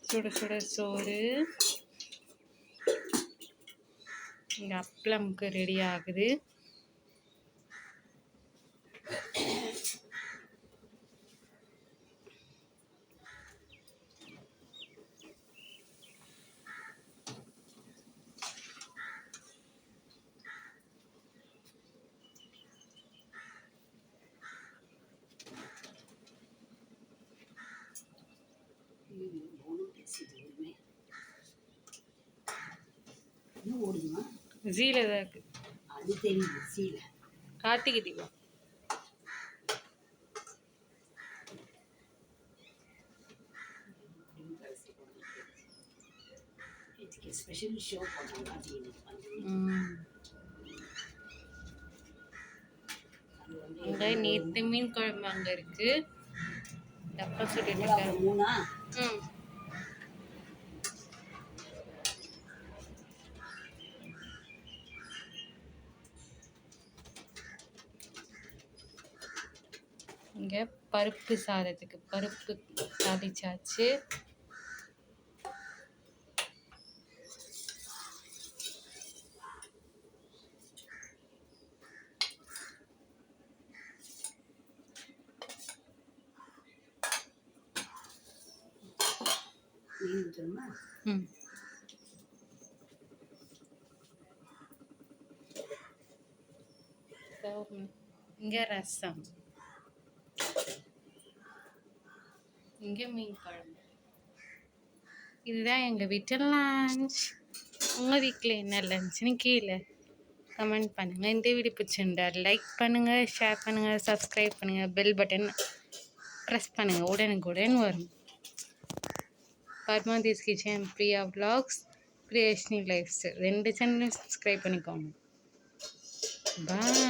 சுட சுட சோறு இங்கே அப்பளம்க்கு ரெடி ஆகுது. ஜீல தான் இருக்கு. அது தெரியுது. சீல கார்த்திகை தீபம். ஸ்பெஷல் ஷோ அங்கே நேற்று மீன் குழம்பு அங்கே இருக்கு. தப்பா சொல்லிட்டு இருக்காங்க. இங்கே பருப்பு சாதத்துக்கு பருப்பு தாளிச்சாச்சு. இங்கே ரசம், இங்கே மீன் குழம்பு. இதுதான் எங்கள் வீட்டில் லஞ்ச். உங்கள் வீட்டில் என்ன லஞ்ச்னு கீழே கமெண்ட் பண்ணுங்கள். இந்த வீடியோ பிடிச்சிருந்தா லைக் பண்ணுங்கள், ஷேர் பண்ணுங்கள், சப்ஸ்கிரைப் பண்ணுங்கள், பெல் பட்டன் ப்ரெஸ் பண்ணுங்கள். உடனுக்குடன் வரும். பர்மாதீஸ் kitchen, Priya vlogs, Priyadharshini life style 2 சேனலையும் சப்ஸ்கிரைப் பண்ணிக்கோங்க. பாய்.